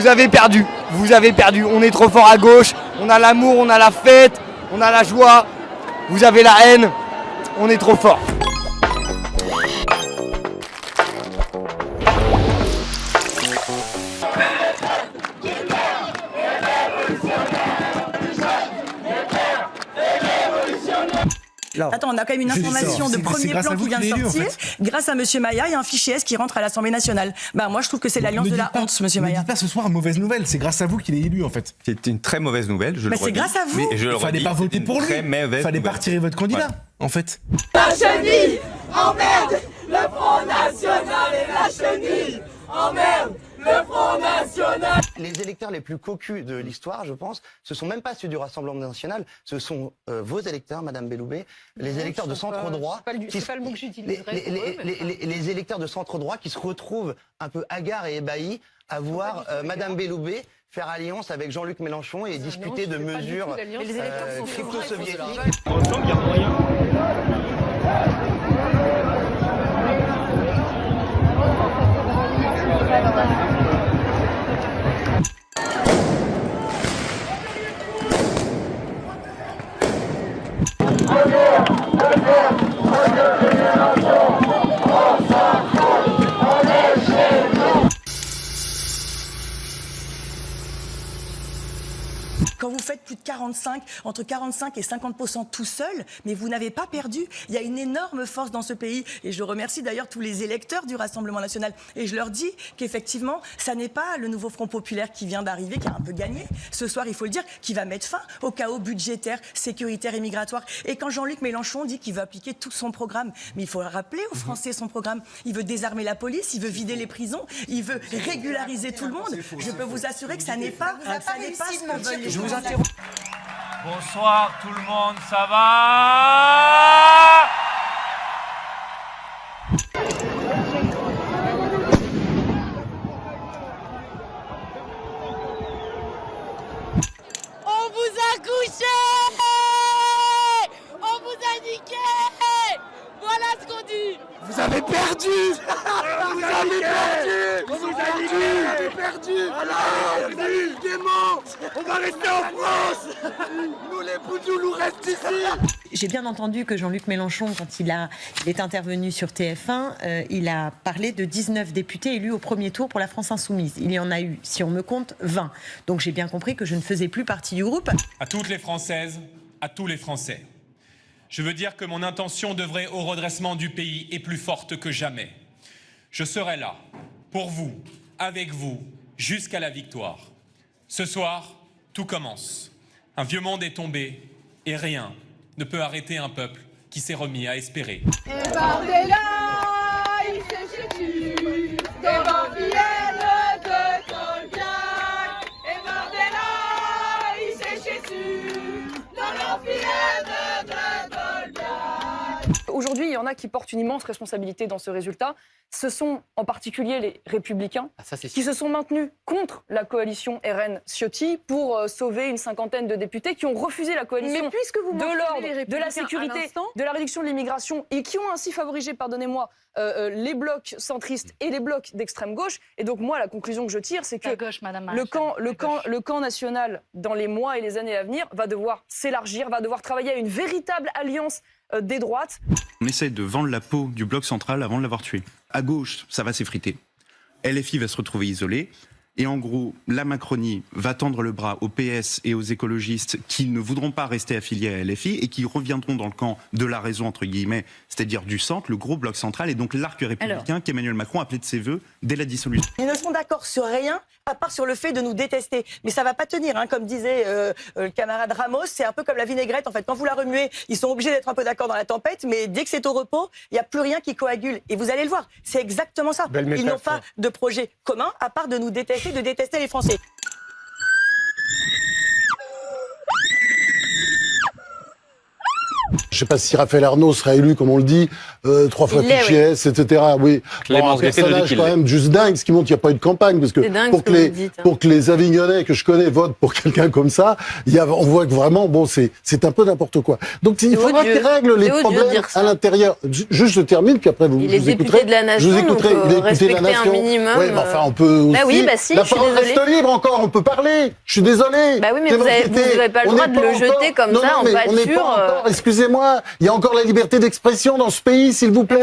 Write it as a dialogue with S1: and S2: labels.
S1: vous avez perdu. Vous avez perdu. On est trop fort à gauche. On a l'amour, on a la fête, on a la joie. Vous avez la haine. On est trop fort.
S2: Attends, on a quand même une information de premier plan qui vient de sortir. En fait. Grâce à Monsieur Maillard, il y a un fichier S qui rentre à l'Assemblée nationale. Bah moi, je trouve que c'est l'alliance de la honte, Monsieur Maillard.
S3: Ne dites pas ce soir mauvaise nouvelle. C'est grâce à vous qu'il est élu, en fait.
S4: C'est une très mauvaise nouvelle. Je le redis.
S2: C'est grâce à vous.
S3: Il fallait pas voter pour lui. Il fallait pas retirer votre candidat, en fait.
S5: La chenille emmerde le Front National et la chenille emmerde le Front National.
S6: Les électeurs les plus cocus de l'histoire, je pense, ce sont même pas ceux du Rassemblement National, ce sont vos électeurs, Madame Belloubet, les électeurs de centre droit, les électeurs de centre droit qui se retrouvent un peu hagards et ébahis à voir Madame Belloubet faire alliance avec Jean-Luc Mélenchon et discuter de mesures crypto-soviétiques.
S2: Quand vous faites plus de 45, entre 45 et 50% tout seul, mais vous n'avez pas perdu. Il y a une énorme force dans ce pays. Et je remercie d'ailleurs tous les électeurs du Rassemblement National. Et je leur dis qu'effectivement, ça n'est pas le nouveau Front Populaire qui vient d'arriver, qui a un peu gagné. Ce soir, il faut le dire, qui va mettre fin au chaos budgétaire, sécuritaire et migratoire. Et quand Jean-Luc Mélenchon dit qu'il veut appliquer tout son programme, mais il faut rappeler aux Français son programme. Il veut désarmer la police, il veut vider les prisons, il veut régulariser tout le monde. Je peux vous assurer que ça n'est pas ce que veulent les gens.
S7: Bonsoir tout le monde, ça va?
S5: On vous a couché! On vous a niqué! Voilà ce qu'on dit!
S1: Vous avez perdu. Vous avez perdu. Vous avez perdu. Voilà, gaiement. On va rester en France. Nous les Boudous, nous restons ici.
S8: J'ai bien entendu que Jean-Luc Mélenchon, quand il est intervenu sur TF1, il a parlé de 19 députés élus au premier tour pour la France Insoumise. Il y en a eu, si on me compte, 20. Donc j'ai bien compris que je ne faisais plus partie du groupe.
S7: À toutes les Françaises, à tous les Français, je veux dire que mon intention d'œuvrer au redressement du pays est plus forte que jamais. Je serai là, pour vous, avec vous, jusqu'à la victoire. Ce soir, tout commence. Un vieux monde est tombé et rien ne peut arrêter un peuple qui s'est remis à espérer.
S5: Et Bardella, il s'est chitu, des vampires de Tolbiac. Et Bardella, il s'est chitu, dans l'empire de Tolbiac.
S9: Aujourd'hui, il y en a qui portent une immense responsabilité dans ce résultat. Ce sont en particulier les Républicains qui se sont maintenus contre la coalition RN-Ciotti pour sauver une cinquantaine de députés qui ont refusé la coalition
S10: Mais puisque vous
S9: de l'ordre, de la
S10: sécurité,
S9: sécurité, de la réduction de l'immigration et qui ont ainsi favorisé, pardonnez-moi, les blocs centristes et les blocs d'extrême gauche. Et donc moi, la conclusion que je tire, c'est que le camp national, dans les mois et les années à venir, va devoir s'élargir, va devoir travailler à une véritable alliance des droites.
S11: On essaie de vendre la peau du bloc central avant de l'avoir tué. À gauche, ça va s'effriter. LFI va se retrouver isolé. Et en gros, la Macronie va tendre le bras au PS et aux écologistes qui ne voudront pas rester affiliés à LFI et qui reviendront dans le camp de la raison, entre guillemets, c'est-à-dire du centre, le gros bloc central, et donc l'arc républicain qu'Emmanuel Macron a appelé de ses voeux dès la dissolution.
S2: Ils ne sont d'accord sur rien, à part sur le fait de nous détester. Mais ça va pas tenir, hein. Comme disait le camarade Ramos, c'est un peu comme la vinaigrette. En fait, quand vous la remuez, ils sont obligés d'être un peu d'accord dans la tempête, mais dès que c'est au repos, il n'y a plus rien qui coagule. Et vous allez le voir, c'est exactement ça. Ils n'ont pas de projet commun, à part de nous détester, de détester les Français.
S10: Je ne sais pas si Raphaël Arnaud sera élu, comme on le dit, 3 fois fichier S, etc. Oui, un personnage quand même juste dingue, ce qui montre qu'il n'y a pas eu de campagne, parce que pour que les Avignonnais que je connais votent pour quelqu'un comme ça, on voit que vraiment, bon, c'est un peu n'importe quoi. Donc il faudra qu'il règle les problèmes à l'intérieur. Juste je termine, puis après vous écouterez.
S12: De la nation,
S10: je vous écouterai.
S12: donc,
S10: Il est député de la nation.
S12: Un minimum,
S10: oui, mais enfin, on peut aussi...
S12: si,
S10: la parole reste libre encore, on peut parler. Je suis désolé.
S12: Bah oui, mais vous n'avez pas le droit de le jeter comme ça en pâture.
S10: Excusez-moi, il y a encore la liberté d'expression dans ce pays, s'il vous plaît.